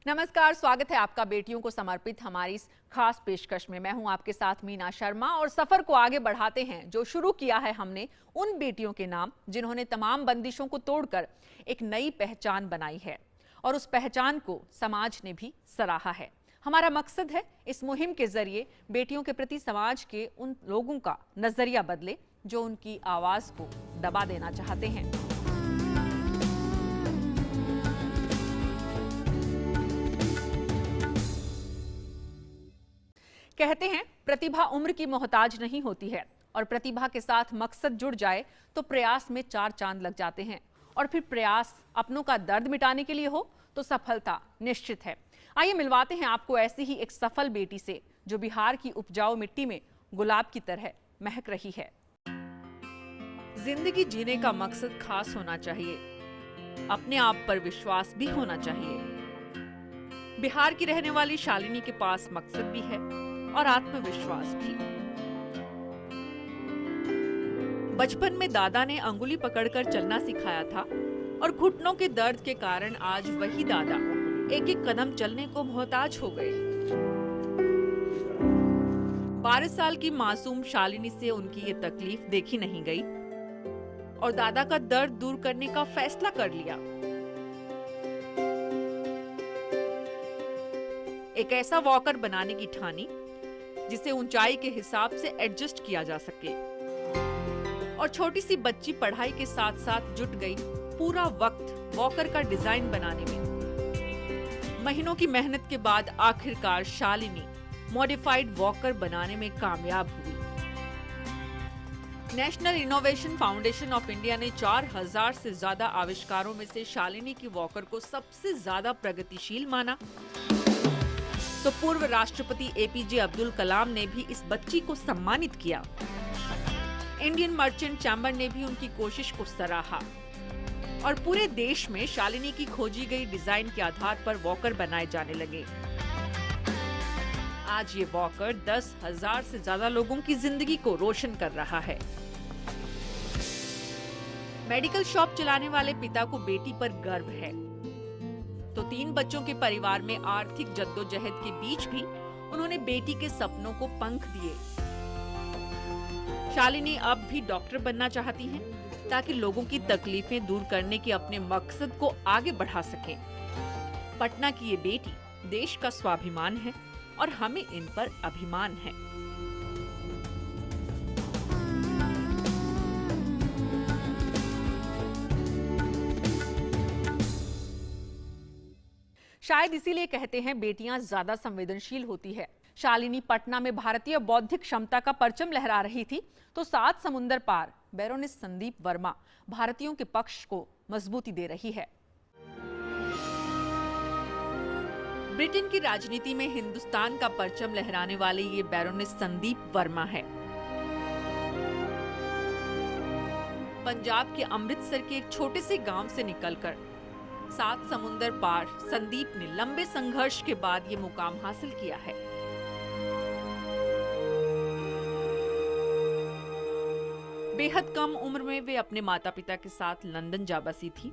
नमस्कार, स्वागत है आपका बेटियों को समर्पित हमारी इस खास पेशकश में। मैं हूं आपके साथ मीना शर्मा और सफर को आगे बढ़ाते हैं जो शुरू किया है हमने उन बेटियों के नाम जिन्होंने तमाम बंदिशों को तोड़कर एक नई पहचान बनाई है और उस पहचान को समाज ने भी सराहा है। हमारा मकसद है इस मुहिम के जरिए बेटियों के प्रति समाज के उन लोगों का नजरिया बदले जो उनकी आवाज को दबा देना चाहते हैं। कहते हैं प्रतिभा उम्र की मोहताज नहीं होती है और प्रतिभा के साथ मकसद जुड़ जाए तो प्रयास में 4 चांद लग जाते हैं और फिर प्रयास अपनों का दर्द मिटाने के लिए हो तो सफलता निश्चित है। आइए मिलवाते हैं आपको ऐसी ही एक सफल बेटी से जो बिहार की उपजाऊ मिट्टी में गुलाब की तरह महक रही है। जिंदगी जीने का मकसद खास होना चाहिए, अपने आप पर विश्वास भी होना चाहिए। बिहार की रहने वाली शालिनी के पास मकसद भी है और आत्मविश्वास भी। बचपन में दादा ने अंगुली पकड़कर चलना सिखाया था और घुटनों के दर्द के कारण आज वही दादा एक एक कदम चलने को मोहताज हो गए। 12 साल की मासूम शालिनी से उनकी ये तकलीफ देखी नहीं गई और दादा का दर्द दूर करने का फैसला कर लिया। एक ऐसा वॉकर बनाने की ठानी जिसे ऊंचाई के हिसाब से एडजस्ट किया जा सके और छोटी सी बच्ची पढ़ाई के साथ साथ जुट गई पूरा वक्त वॉकर का डिजाइन बनाने में। महीनों की मेहनत के बाद आखिरकार शालिनी मॉडिफाइड वॉकर बनाने में कामयाब हुई। National innovation foundation of India ने 4000 से ज्यादा आविष्कारों में से शालिनी की वॉकर को सबसे ज्यादा प्रगतिशील माना। तो पूर्व राष्ट्रपति एपीजे अब्दुल कलाम ने भी इस बच्ची को सम्मानित किया। इंडियन मर्चेंट चैम्बर ने भी उनकी कोशिश को सराहा और पूरे देश में शालिनी की खोजी गई डिजाइन के आधार पर वॉकर बनाए जाने लगे। आज ये वॉकर 10,000 से ज्यादा लोगों की जिंदगी को रोशन कर रहा है। मेडिकल शॉप चलाने वाले पिता को बेटी पर गर्व है तो 3 बच्चों के परिवार में आर्थिक जद्दोजहद के बीच भी उन्होंने बेटी के सपनों को पंख दिए। शालिनी अब भी डॉक्टर बनना चाहती हैं ताकि लोगों की तकलीफें दूर करने के अपने मकसद को आगे बढ़ा सकें। पटना की ये बेटी देश का स्वाभिमान है और हमें इन पर अभिमान है। शायद इसीलिए कहते हैं बेटियां ज्यादा संवेदनशील होती है। शालिनी पटना में भारतीय बौद्धिक क्षमता का परचम लहरा रही थी तो 7 समुंदर पार बैरोनेस संदीप वर्मा भारतीयों के पक्ष को मजबूती दे रही है। ब्रिटेन की राजनीति में हिंदुस्तान का परचम लहराने वाले ये बैरोनेस संदीप वर्मा है। पंजाब के अमृतसर के एक छोटे से गांव से निकलकर 7 समुंदर पार संदीप ने लंबे संघर्ष के बाद ये मुकाम हासिल किया है। बेहद कम उम्र में वे अपने माता पिता के साथ लंदन जा बसी थी।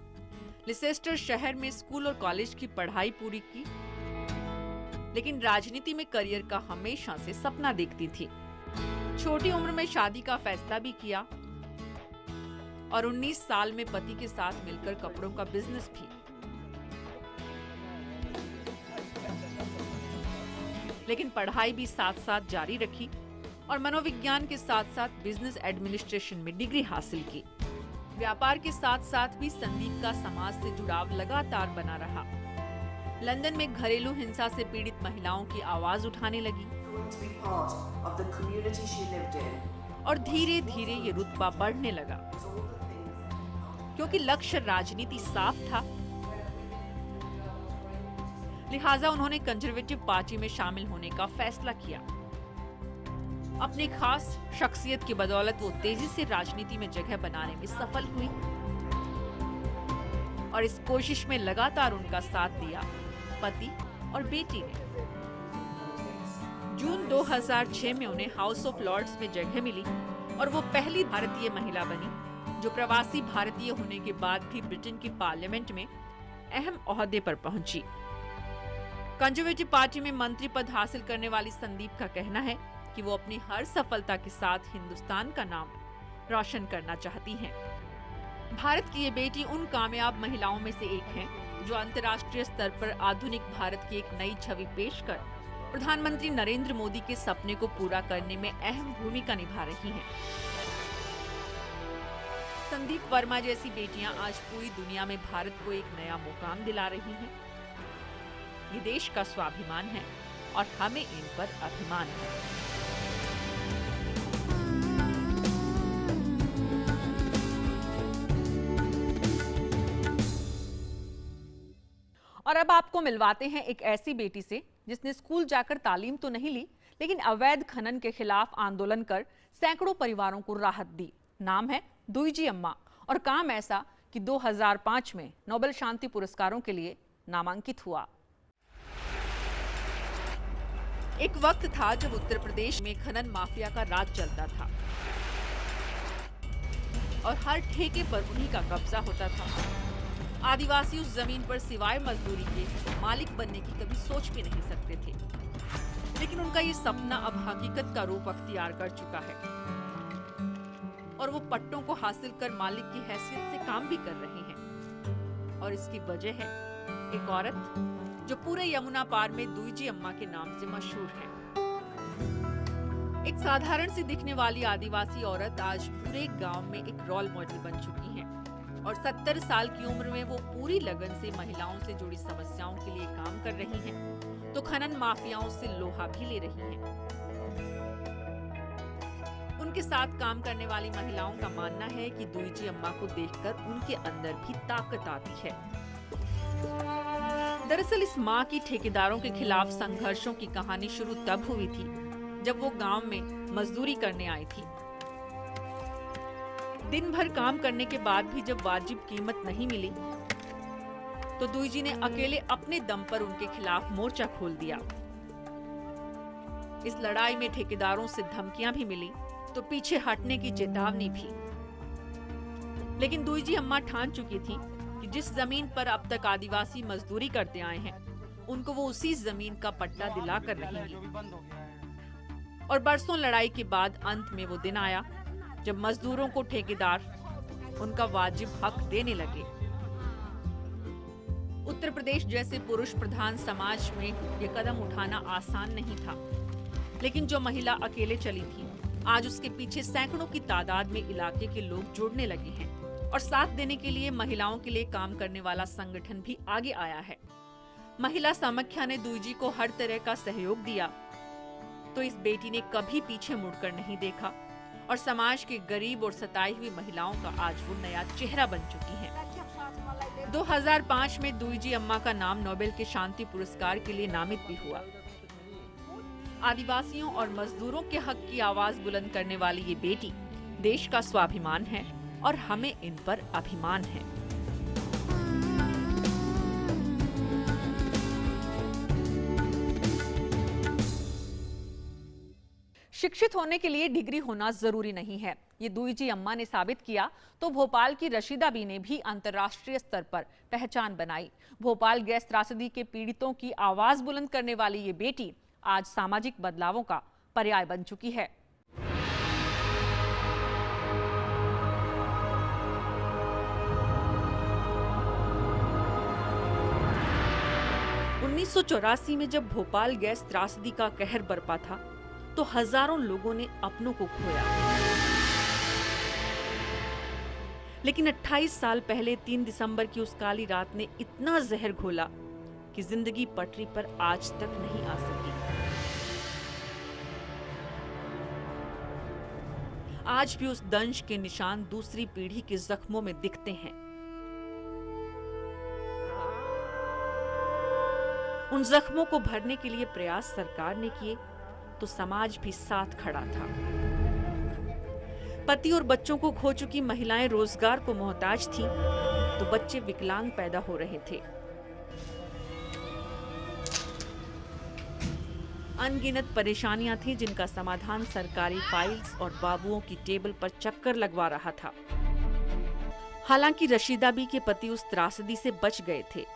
लिसेस्टर शहर में स्कूल और कॉलेज की पढ़ाई पूरी की, लेकिन राजनीति में करियर का हमेशा से सपना देखती थी। छोटी उम्र में शादी का फैसला भी किया और 19 साल में पति के साथ मिलकर कपड़ों का बिजनेस भी। लेकिन पढ़ाई भी साथ साथ जारी रखी और मनोविज्ञान के साथ साथ बिजनेस एडमिनिस्ट्रेशन में डिग्री हासिल की। व्यापार के साथ साथ भी संदीप का समाज से जुड़ाव लगातार बना रहा। लंदन में घरेलू हिंसा से पीड़ित महिलाओं की आवाज उठाने लगी और धीरे धीरे ये रुतबा बढ़ने लगा। क्योंकि लक्ष्य राजनीति साफ था, लिहाजा उन्होंने कंजर्वेटिव पार्टी में शामिल होने का फैसला किया। अपनी खास शख्सियत की बदौलत वो तेजी से राजनीति में जगह बनाने में सफल हुई और इस कोशिश में लगातार उनका साथ दिया पति और बेटी ने। जून 2006 में उन्हें हाउस ऑफ लॉर्ड्स में जगह मिली और वो पहली भारतीय महिला बनी जो प्रवासी भारतीय होने के बाद भी ब्रिटेन की पार्लियामेंट में अहम ओहदे पर पहुंची। कंजर्वेटिव पार्टी में मंत्री पद हासिल करने वाली संदीप का कहना है कि वो अपनी हर सफलता के साथ हिंदुस्तान का नाम रोशन करना चाहती हैं। भारत की ये बेटी उन कामयाब महिलाओं में से एक हैं जो अंतर्राष्ट्रीय स्तर पर आधुनिक भारत की एक नई छवि पेश कर प्रधानमंत्री नरेंद्र मोदी के सपने को पूरा करने में अहम भूमिका निभा रही हैं। संदीप वर्मा जैसी बेटियां आज पूरी दुनिया में भारत को एक नया मुकाम दिला रही हैं। ये देश का स्वाभिमान है और हमें इन पर अभिमान है। और अब आपको मिलवाते हैं एक ऐसी बेटी से जिसने स्कूल जाकर तालीम तो नहीं ली, लेकिन अवैध खनन के खिलाफ आंदोलन कर सैकड़ों परिवारों को राहत दी। नाम है दुईजी अम्मा और काम ऐसा कि 2005 में नोबेल शांति पुरस्कारों के लिए नामांकित हुआ। एक वक्त था जब उत्तर प्रदेश में खनन माफिया का राज चलता था और हर ठेके पर उन्हीं का कब्जा होता था। आदिवासी उस जमीन पर सिवाय मजदूरी के मालिक बनने की कभी सोच भी नहीं सकते थे, लेकिन उनका ये सपना अब हकीकत का रूप अख्तियार कर चुका है और वो पट्टों को हासिल कर मालिक की हैसियत से काम भी कर रहे हैं। और इसकी वजह है एक औरत जो पूरे यमुना पार में दुईजी अम्मा के नाम से मशहूर है। एक साधारण सी दिखने वाली आदिवासी औरत आज पूरे गांव में एक रोल मॉडल बन चुकी है और 70 साल की उम्र में वो पूरी लगन से महिलाओं से जुड़ी समस्याओं के लिए काम कर रही हैं, तो खनन माफियाओं से लोहा भी ले रही हैं। उनके साथ काम करने वाली महिलाओं का मानना है कि दुईजी अम्मा को देखकर उनके अंदर भी ताकत आती है। दरअसल इस माँ की ठेकेदारों के खिलाफ संघर्षों की कहानी शुरू तब हुई थी जब वो गांव में मजदूरी करने आई थी। दिन भर काम करने के बाद भी जब वाजिब कीमत नहीं मिली तो दुईजी ने अकेले अपने दम पर उनके खिलाफ मोर्चा खोल दिया। इस लड़ाई में ठेकेदारों से धमकियां भी मिली तो पीछे हटने की चेतावनी भी। लेकिन दुईजी अम्मा ठान चुकी थी कि जिस जमीन पर अब तक आदिवासी मजदूरी करते आए हैं उनको वो उसी जमीन का पट्टा दिलाकर रहेंगी। और बरसों लड़ाई के बाद अंत में वो दिन आया जब मजदूरों को ठेकेदार उनका वाजिब हक देने लगे। उत्तर प्रदेश जैसे पुरुष प्रधान समाज में ये कदम उठाना आसान नहीं था, लेकिन जो महिला अकेले चली थी आज उसके पीछे सैकड़ों की तादाद में इलाके के लोग जुड़ने लगे हैं और साथ देने के लिए महिलाओं के लिए काम करने वाला संगठन भी आगे आया है। महिला समाख्या ने दुईजी को हर तरह का सहयोग दिया तो इस बेटी ने कभी पीछे मुड़कर नहीं देखा और समाज के गरीब और सताई हुई महिलाओं का आज वो नया चेहरा बन चुकी हैं। 2005 में दुईजी अम्मा का नाम नोबेल के शांति पुरस्कार के लिए नामित भी हुआ। आदिवासियों और मजदूरों के हक की आवाज बुलंद करने वाली ये बेटी देश का स्वाभिमान है और हमें इन पर अभिमान है। शिक्षित होने के लिए डिग्री होना जरूरी नहीं है, ये दुईजी अम्मा ने साबित किया तो भोपाल की रशीदा बी ने भी अंतर्राष्ट्रीय स्तर पर पहचान बनाई। भोपाल गैस त्रासदी के पीड़ितों की आवाज बुलंद करने वाली ये बेटी आज सामाजिक बदलावों का पर्याय बन चुकी है। उन्नीस सौ 84 में जब भोपाल गैस त्रासदी का कहर बरपा था तो हजारों लोगों ने अपनों को खोया, लेकिन 28 साल पहले 3 दिसंबर की उस काली रात ने इतना जहर घोला कि जिंदगी पटरी पर आज तक नहीं आ सकी। आज भी उस दंश के निशान दूसरी पीढ़ी के जख्मों में दिखते हैं। उन जख्मों को भरने के लिए प्रयास सरकार ने किए तो समाज भी साथ खड़ा था। पति और बच्चों को खो चुकी महिलाएं रोजगार को मोहताज थीं, तो बच्चे विकलांग पैदा हो रहे थे। अनगिनत परेशानियां थीं जिनका समाधान सरकारी फाइल्स और बाबुओं की टेबल पर चक्कर लगवा रहा था। हालांकि रशीदा बी के पति उस त्रासदी से बच गए थे,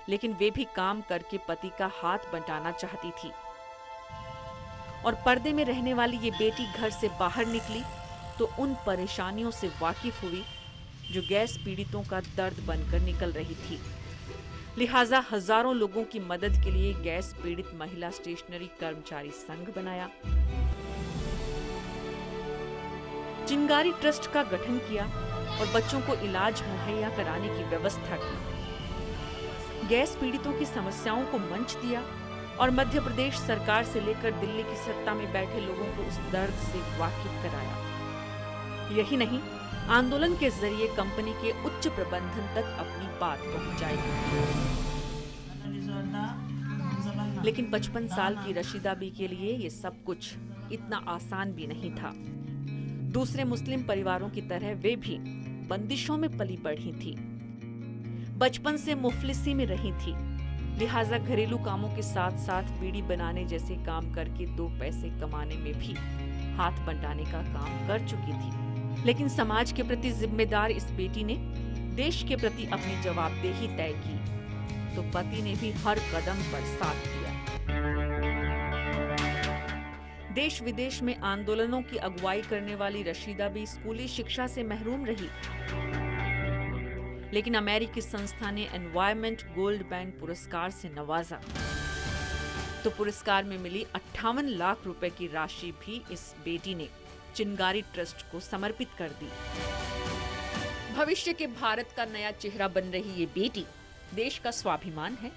लेकिन वे भी काम करके पति का हाथ बंटाना चाहती थी। और पर्दे में रहने वाली ये बेटी घर से बाहर निकली तो उन परेशानियों से वाकिफ हुई जो गैस पीड़ितों का दर्द बनकर निकल रही थी। लिहाजा हजारों लोगों की मदद के लिए गैस पीड़ित महिला स्टेशनरी कर्मचारी संघ बनाया, चिंगारी ट्रस्ट का गठन किया और बच्चों को इलाज मुहैया कराने की व्यवस्था की। गैस पीड़ितों की समस्याओं को मंच दिया और मध्य प्रदेश सरकार से लेकर दिल्ली की सत्ता में बैठे लोगों को उस दर्द से वाकिफ कराया। यही नहीं, आंदोलन के जरिए कंपनी के उच्च प्रबंधन तक अपनी बात पहुंचाई। लेकिन 55 साल की रशीदा बी के लिए ये सब कुछ इतना आसान भी नहीं था। दूसरे मुस्लिम परिवारों की तरह वे भी बंदिशों में पली बढ़ी थी, बचपन से मुफलिसी में रही थी। लिहाजा घरेलू कामों के साथ साथ बीड़ी बनाने जैसे काम करके 2 पैसे कमाने में भी हाथ बंटाने का काम कर चुकी थी। लेकिन समाज के प्रति जिम्मेदार इस बेटी ने देश के प्रति अपनी जवाबदेही तय की तो पति ने भी हर कदम पर साथ दिया। देश विदेश में आंदोलनों की अगुवाई करने वाली रशीदा भी स्कूली शिक्षा से महरूम रही, लेकिन अमेरिकी संस्था ने एनवायरमेंट गोल्ड बैंक पुरस्कार से नवाजा तो पुरस्कार में मिली 58 लाख रुपए की राशि भी इस बेटी ने चिंगारी ट्रस्ट को समर्पित कर दी। भविष्य के भारत का नया चेहरा बन रही ये बेटी देश का स्वाभिमान है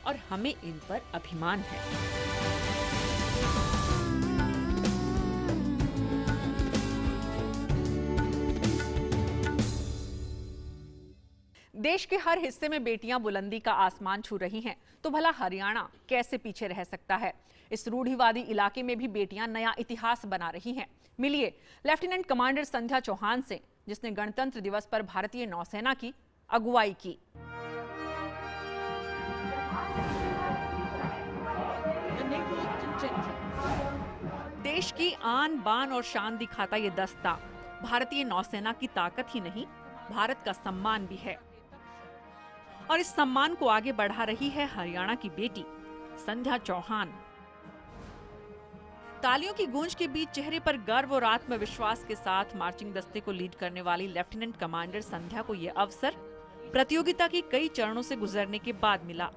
और हमें इन पर अभिमान है। देश के हर हिस्से में बेटियां बुलंदी का आसमान छू रही हैं, तो भला हरियाणा कैसे पीछे रह सकता है। इस रूढ़िवादी इलाके में भी बेटियां नया इतिहास बना रही हैं। मिलिए लेफ्टिनेंट कमांडर संध्या चौहान से, जिसने गणतंत्र दिवस पर भारतीय नौसेना की अगुवाई की। देश की आन बान और शान दिखाता ये दस्ता भारतीय नौसेना की ताकत ही नहीं, भारत का सम्मान भी है। और इस सम्मान को आगे बढ़ा रही है हरियाणा की बेटी संध्या चौहान। तालियों की गूंज के बीच चेहरे पर गर्व और आत्मविश्वास के साथ मार्चिंग दस्ते को लीड करने वाली लेफ्टिनेंट कमांडर संध्या को यह अवसर प्रतियोगिता के कई चरणों से गुजरने के बाद मिला।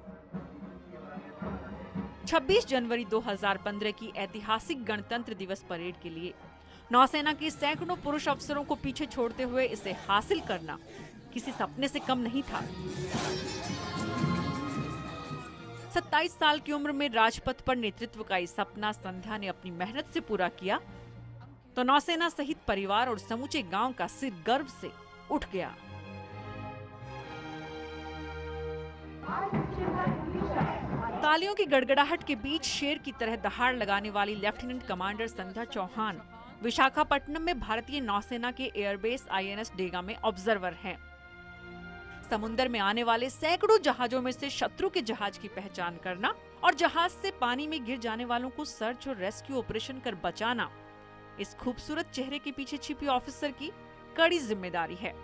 26 जनवरी 2015 की ऐतिहासिक गणतंत्र दिवस परेड के लिए नौसेना के सैकड़ों पुरुष अफसरों को पीछे छोड़ते हुए इसे हासिल करना किसी सपने से कम नहीं था। 27 साल की उम्र में राजपथ पर नेतृत्व का ये सपना संध्या ने अपनी मेहनत से पूरा किया तो नौसेना सहित परिवार और समूचे गांव का सिर गर्व से उठ गया। तालियों की गड़गड़ाहट के बीच शेर की तरह दहाड़ लगाने वाली लेफ्टिनेंट कमांडर संध्या चौहान विशाखापट्टनम में भारतीय नौसेना के एयरबेस आईएनएस डेगा में ऑब्जर्वर हैं। समुद्र में आने वाले सैकड़ों जहाजों में से शत्रु के जहाज की पहचान करना और जहाज से पानी में गिर जाने वालों को सर्च और रेस्क्यू ऑपरेशन कर बचाना इस खूबसूरत चेहरे के पीछे छिपी ऑफिसर की कड़ी जिम्मेदारी है।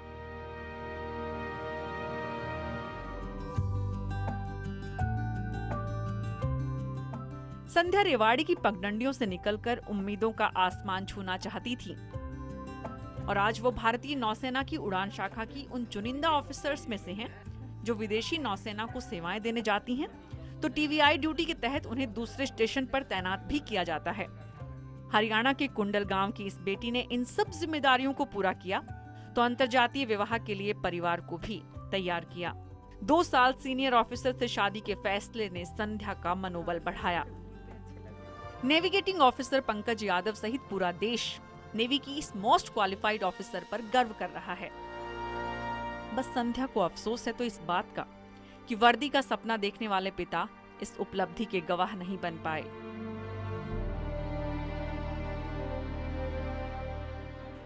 संध्या रेवाड़ी की पगडंडियों से निकलकर उम्मीदों का आसमान छूना चाहती थी और आज वो भारतीय नौसेना की उड़ान शाखा की उन चुनिंदा ऑफिसर्स में से हैं जो विदेशी नौसेना को सेवाएं देने जाती हैं तो टीवीआई ड्यूटी के तहत उन्हें दूसरे स्टेशन पर तैनात भी किया जाता है। हरियाणा के कुंडल गांव की इस बेटी ने इन सब जिम्मेदारियों को पूरा किया तो अंतर्जातीय विवाह के लिए परिवार को भी तैयार किया। 2 साल सीनियर ऑफिसर से शादी के फैसले ने संध्या का मनोबल बढ़ाया। नेविगेटिंग ऑफिसर पंकज यादव सहित पूरा देश नेवी की इस मोस्ट क्वालिफाइड ऑफिसर पर गर्व कर रहा है। बस संध्या को अफसोस है तो इस बात का कि वर्दी का सपना देखने वाले पिता इस उपलब्धि के गवाह नहीं बन पाए।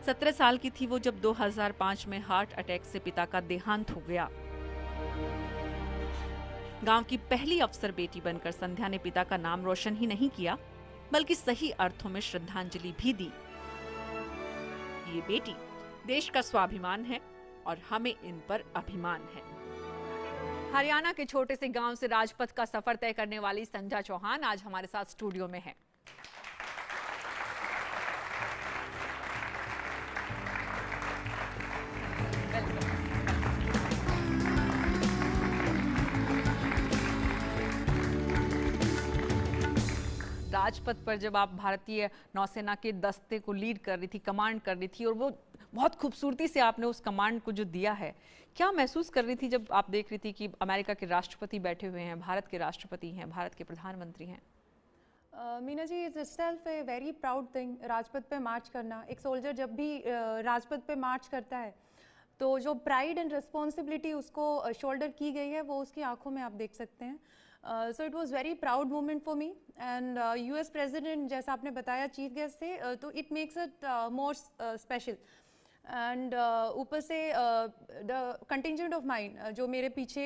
सत्रह साल की थी वो जब 2005 में हार्ट अटैक से पिता का देहांत हो गया। गांव की पहली अफसर बेटी बनकर संध्या ने पिता का नाम रोशन ही नहीं किया बल्कि सही अर्थों में श्रद्धांजलि भी दी। ये बेटी देश का स्वाभिमान है और हमें इन पर अभिमान है। हरियाणा के छोटे से गांव से राजपथ का सफर तय करने वाली संध्या चौहान आज हमारे साथ स्टूडियो में है। राजपथ पर जब आप भारतीय नौसेना के दस्ते को लीड कर रही थी, कमांड कर रही थी, और वो बहुत खूबसूरती से आपने उस कमांड को जो दिया है, क्या महसूस कर रही थी जब आप देख रही थी कि अमेरिका के राष्ट्रपति बैठे हुए हैं, भारत के राष्ट्रपति हैं, भारत के प्रधानमंत्री हैं? Meena ji, it's itself a very proud thing Rajpath पे मार्च करना। एक सोल्जर जब भी राजपथ पे मार्च करता है तो जो प्राइड एंड रिस्पॉन्सिबिलिटी उसको शोल्डर की गई है वो उसकी आंखों में आप देख सकते हैं। So it was very proud moment for me and US president जैसा आपने बताया चीफ गेस्ट थे, तो it makes it more special. And ऊपर से द कंटिजेंट ऑफ माइन जो मेरे पीछे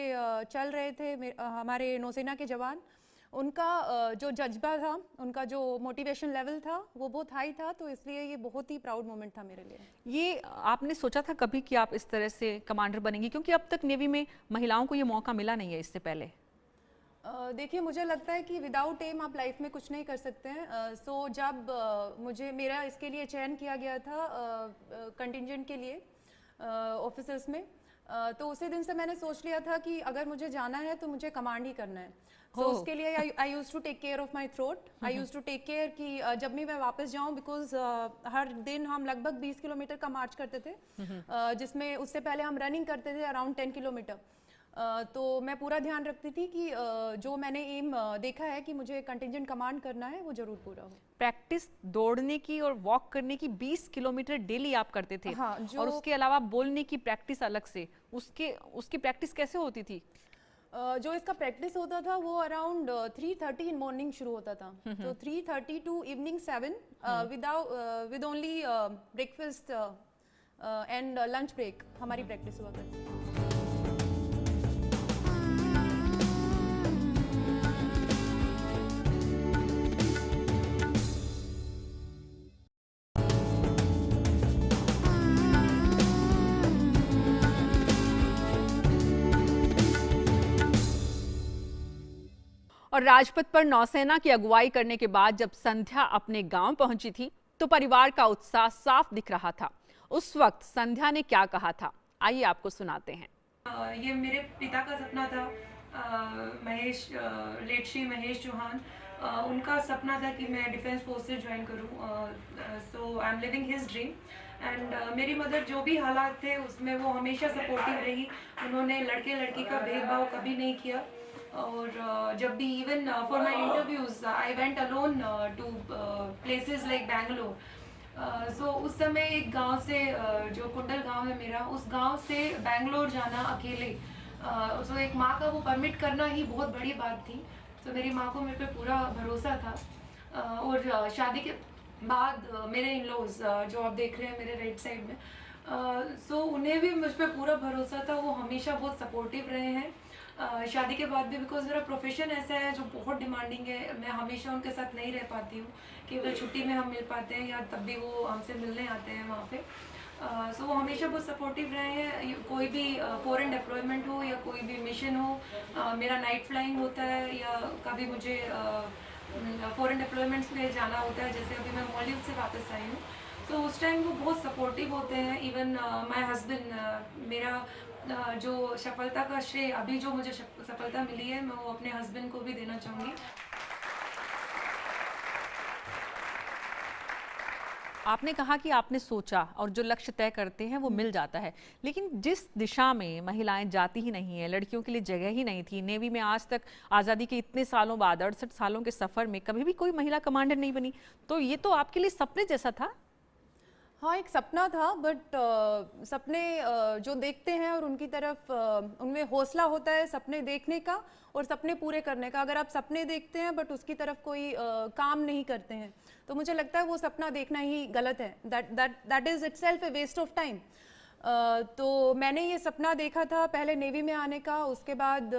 चल रहे थे, हमारे नौसेना के जवान, उनका जो जज्बा था, उनका जो मोटिवेशन लेवल था वो बहुत हाई था, तो इसलिए ये बहुत ही प्राउड मोमेंट था मेरे लिए। ये आपने सोचा था कभी कि आप इस तरह से कमांडर बनेंगी, क्योंकि अब तक नेवी में महिलाओं को ये मौका मिला नहीं है इससे पहले? देखिए, मुझे लगता है कि विदाउट एम आप लाइफ में कुछ नहीं कर सकते हैं। सो जब मेरा इसके लिए चयन किया गया था कंटिजेंट के लिए ऑफिसर्स में, तो उसी दिन से मैंने सोच लिया था कि अगर मुझे जाना है तो मुझे कमांड ही करना है। तो उसके लिए I use to take care of my throat, I use to take care कि जब भी मैं वापस जाऊं, बिकॉज हर दिन हम लगभग 20 किलोमीटर का मार्च करते थे, जिसमें उससे पहले हम रनिंग करते थे अराउंड 10 किलोमीटर। तो मैं पूरा ध्यान रखती थी कि जो मैंने एम देखा है कि मुझे कंटिजेंट कमांड करना है वो जरूर पूरा हो। प्रैक्टिस दौड़ने की और वॉक करने की 20 किलोमीटर डेली आप करते थे। हाँ, और उसके अलावा बोलने की प्रैक्टिस अलग से, उसकी प्रैक्टिस कैसे होती थी? जो इसका प्रैक्टिस होता था वो अराउंड 3:30 इन मॉर्निंग शुरू होता था, तो 3:30 to evening 7 with only breakfast and lunch break हमारी प्रैक्टिस हुआ करती थी। और राजपथ पर नौसेना की अगुवाई करने के बाद जब संध्या अपने गांव पहुंची थी तो परिवार का उत्साह साफ दिख रहा था। उस वक्त संध्या ने क्या कहा था, आइए आपको सुनाते हैं। ये मेरे पिता का सपना था, लेट श्री महेश चौहान, उनका सपना था कि मैं डिफेंस फोर्सेस ज्वाइन करूं। So I am living his dream and मेरी मदर जो भी हालात थे उसमें वो हमेशा सपोर्टिव रही। उन्होंने लड़के लड़की का भेदभाव कभी नहीं किया, और जब भी even for my interviews I went alone to places like Bangalore. So उस समय एक गांव से जो कुंडल गांव है मेरा, उस गांव से बैंगलोर जाना अकेले, सो एक माँ का वो परमिट करना ही बहुत बड़ी बात थी। तो मेरी माँ को मेरे पे पूरा भरोसा था। और शादी के बाद मेरे इन लॉज जो आप देख रहे हैं मेरे राइट साइड में, सो उन्हें भी मुझ पर पूरा भरोसा था, वो हमेशा बहुत सपोर्टिव रहे हैं शादी के बाद भी, बिकॉज मेरा प्रोफेशन ऐसा है जो बहुत डिमांडिंग है। मैं हमेशा उनके साथ नहीं रह पाती हूँ, केवल छुट्टी में हम मिल पाते हैं या तब भी वो हमसे मिलने आते हैं वहाँ पे। सो वो हमेशा बहुत सपोर्टिव रहे हैं। कोई भी फॉरेन डिप्लॉयमेंट हो या कोई भी मिशन हो, मेरा नाइट फ्लाइंग होता है या कभी मुझे फॉरेन डिप्लॉयमेंट्स में जाना होता है, जैसे अभी मैं मॉलडीव से वापस आई हूँ, तो उस टाइम वो बहुत सपोर्टिव होते हैं। इवन माय हस्बैंड, मेरा जो सफलता का श्रेय अभी जो मुझे सफलता मिली है, मैं वो अपने हस्बैंड को भी देना चाहूँगी। आपने कहा कि आपने सोचा और जो लक्ष्य तय करते हैं वो मिल जाता है, लेकिन जिस दिशा में महिलाएं जाती ही नहीं है, लड़कियों के लिए जगह ही नहीं थी, नेवी में आज तक आज़ादी के इतने सालों बाद 68 सालों के सफ़र में कभी भी कोई महिला कमांडर नहीं बनी, तो ये तो आपके लिए सपने जैसा था। हाँ, एक सपना था, बट सपने जो देखते हैं और उनकी तरफ उनमें हौसला होता है सपने देखने का और सपने पूरे करने का। अगर आप सपने देखते हैं बट उसकी तरफ कोई काम नहीं करते हैं, तो मुझे लगता है वो सपना देखना ही गलत है। That is itself a waste of time. तो मैंने ये सपना देखा था पहले नेवी में आने का। उसके बाद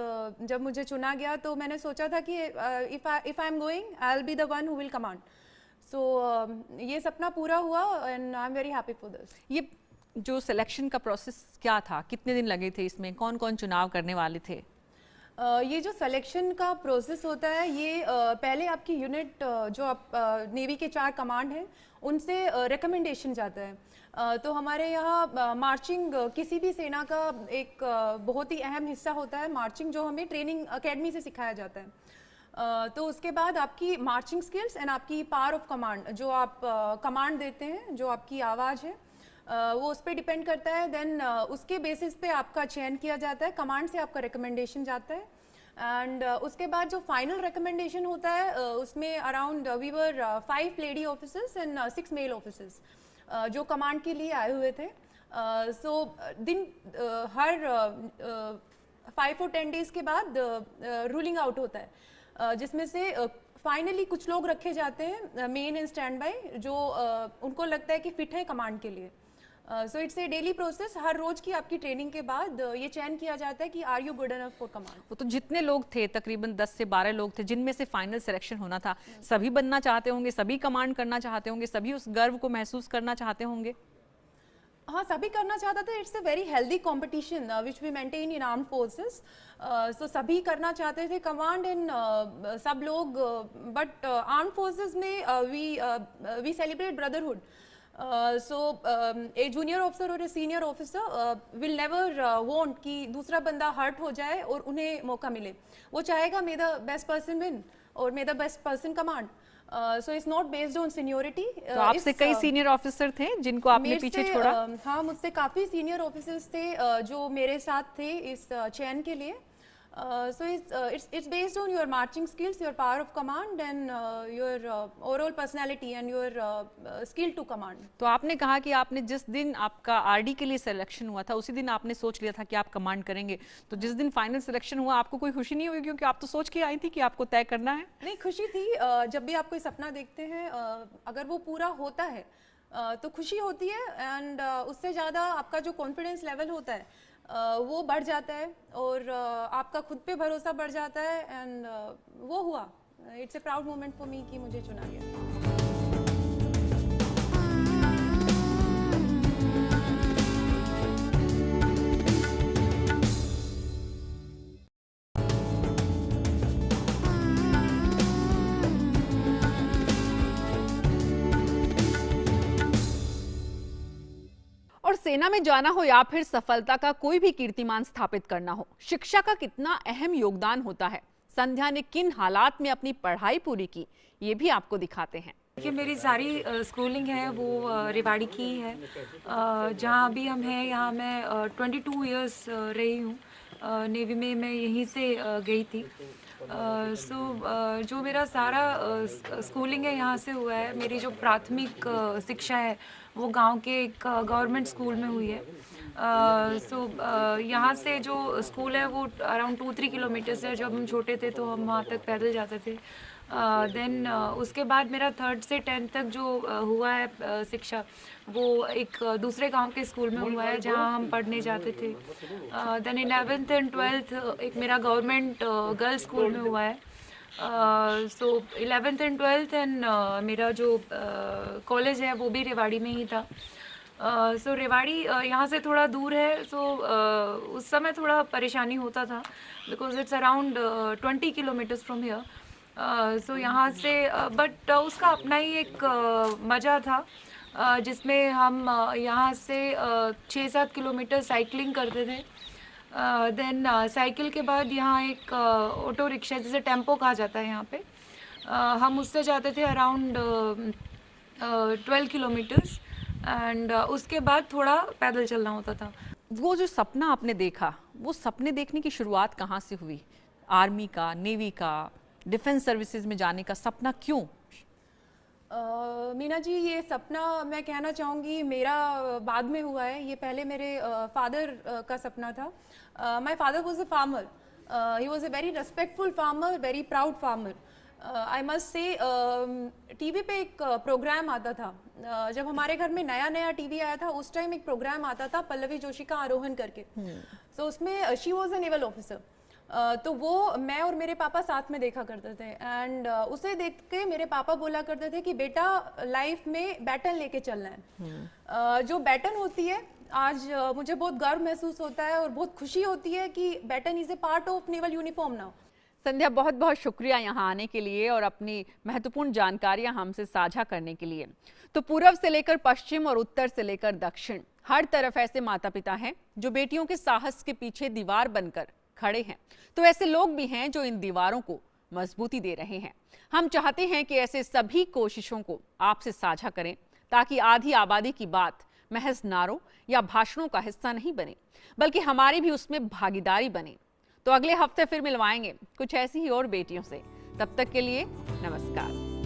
जब मुझे चुना गया तो मैंने सोचा था कि if I am going I will be the one who will command. So ये सपना पूरा हुआ and I am very happy for this. ये जो सिलेक्शन का प्रोसेस क्या था, कितने दिन लगे थे इसमें, कौन कौन चुनाव करने वाले थे? ये जो सिलेक्शन का प्रोसेस होता है ये पहले आपकी यूनिट जो आप नेवी के 4 कमांड हैं उनसे रिकमेंडेशन जाता है। तो हमारे यहाँ मार्चिंग किसी भी सेना का एक बहुत ही अहम हिस्सा होता है, मार्चिंग जो हमें ट्रेनिंग एकेडमी से सिखाया जाता है। तो उसके बाद आपकी मार्चिंग स्किल्स एंड आपकी पावर ऑफ कमांड, जो आप कमांड देते हैं, जो आपकी आवाज़ है वो उस पर डिपेंड करता है। देन उसके बेसिस पे आपका चयन किया जाता है, कमांड से आपका रिकमेंडेशन जाता है। एंड उसके बाद जो फाइनल रिकमेंडेशन होता है उसमें around we were 5 lady officers and 6 male officers जो कमांड के लिए आए हुए थे। सो हर 5 और 10 डेज के बाद रूलिंग आउट होता है, जिसमें से फाइनली कुछ लोग रखे जाते हैं मेन एंड स्टैंड बाय, जो उनको लगता है कि फिट है कमांड के लिए। So it's a daily process. हर रोज की आपकी ट्रेनिंग के बाद ये चयन किया जाता है कि are you good enough for command. वो तो जितने लोग थे तकरीबन 10 से 12 लोग थे जिनमें से फाइनल सिलेक्शन होना था, सभी बनना चाहते होंगे, सभी कमांड करना चाहते होंगे, सभी उस गर्व को महसूस करना चाहते होंगे। हाँ, सभी करना चाहता था। It's a very healthy competition which we maintain in armed forces. So सभी करना चाहते थे कमांड इन सब लोग, बट आर्म्ड फोर्सेस में we celebrate brotherhood. So a junior officer और a senior officer will never want कि दूसरा बंदा हर्ट हो जाए और उन्हें मौका मिले। वो चाहेगा may the best person win और may the best person command. So it's not based on seniority. तो आपसे कई सीनियर ऑफिसर थे जिनको आपने पीछे छोड़ा? हाँ, मुझसे काफ़ी सीनियर ऑफिसर्स थे जो मेरे साथ थे इस चयन के लिए। So it's based on your marching skills, your power of command and your overall personality and your skill to command. तो आपने कहा कि आपने जिस दिन आपका आरडी के लिए सिलेक्शन हुआ था उसी दिन आपने सोच लिया था कि आप कमांड करेंगे। तो जिस दिन फाइनल सिलेक्शन हुआ आपको कोई खुशी नहीं हुई, क्योंकि आप तो सोच के आई थी कि आपको तय करना है? नहीं, खुशी थी। जब भी आप कोई सपना देखते हैं अगर वो पूरा होता है तो खुशी होती है, एंड उससे ज़्यादा आपका जो कॉन्फिडेंस लेवल होता है वो बढ़ जाता है और आपका खुद पे भरोसा बढ़ जाता है। एंड वो हुआ। It's a proud moment for me कि मुझे चुना गया। और सेना में जाना हो या फिर सफलता का कोई भी कीर्तिमान स्थापित करना हो, शिक्षा का कितना अहम योगदान होता है। संध्या ने किन हालात में अपनी पढ़ाई पूरी की, ये भी आपको दिखाते हैं। देखिए, मेरी सारी स्कूलिंग है वो रेवाड़ी की ही है। जहाँ अभी हम हैं यहाँ मैं 22 इयर्स रही हूँ। नेवी में मैं यहीं से गई थी। जो मेरा सारा स्कूलिंग है यहाँ से हुआ है। मेरी जो प्राथमिक शिक्षा है वो गांव के एक गवर्नमेंट स्कूल में हुई है। यहाँ से जो स्कूल है वो अराउंड 2-3 किलोमीटर्स है। जब हम छोटे थे तो हम वहाँ तक पैदल जाते थे। देन उसके बाद मेरा 3rd से 10th तक जो हुआ है शिक्षा, वो एक दूसरे गांव के स्कूल में हुआ है जहां हम पढ़ने जाते थे। देन 11th एंड 12th एक मेरा गवर्नमेंट गर्ल्स स्कूल में हुआ है। 11th एंड 12th एंड मेरा जो कॉलेज है वो भी रेवाड़ी में ही था। रेवाड़ी यहाँ से थोड़ा दूर है। उस समय थोड़ा परेशानी होता था because it's around 20 kilometres from here. यहाँ से बट उसका अपना ही एक मज़ा था, जिसमें हम यहाँ से 6-7 किलोमीटर साइकिलिंग करते थे। देन साइकिल के बाद यहाँ एक ऑटो रिक्शा, जैसे टेम्पो कहा जाता है यहाँ पे, हम उससे जाते थे अराउंड 12 किलोमीटर्स। एंड उसके बाद थोड़ा पैदल चलना होता था। वो जो सपना आपने देखा, वो सपने देखने की शुरुआत कहाँ से हुई? आर्मी का, नेवी का, डिफेंस सर्विसेज में जाने का सपना क्यों? मीना जी, ये सपना मैं कहना चाहूँगी मेरा बाद में हुआ है। ये पहले मेरे फादर का सपना था। My father was a farmer. He was a very respectful farmer, very proud farmer. I must say TV पे एक प्रोग्राम आता था। जब हमारे घर में नया नया टीवी आया था उस टाइम एक प्रोग्राम आता था पल्लवी जोशी का आरोहण करके। सो उसमें she was a naval officer. तो वो मैं और मेरे पापा साथ में देखा करते थे। एंड उसे देख के मेरे पापा बोला करते थे कि बेटा लाइफ में बैटन लेके चलना है। जो बैटन होती है आज मुझे बहुत गर्व महसूस होता है और बहुत खुशी होती है कि baton is a part of naval uniform now. Sandhya, बहुत बहुत शुक्रिया यहाँ आने के लिए और अपनी महत्वपूर्ण जानकारियां हमसे साझा करने के लिए। तो पूर्व से लेकर पश्चिम और उत्तर से लेकर दक्षिण, हर तरफ ऐसे माता पिता हैं जो बेटियों के साहस के पीछे दीवार बनकर खड़े हैं। तो ऐसे लोग भी हैं जो इन दीवारों को मजबूती दे रहे हैं। हम चाहते हैं कि ऐसे सभी कोशिशों को आपसे साझा करें ताकि आधी आबादी की बात महज नारों या भाषणों का हिस्सा नहीं बने, बल्कि हमारी भी उसमें भागीदारी बने। तो अगले हफ्ते फिर मिलवाएंगे कुछ ऐसी ही और बेटियों से। तब तक के लिए नमस्कार।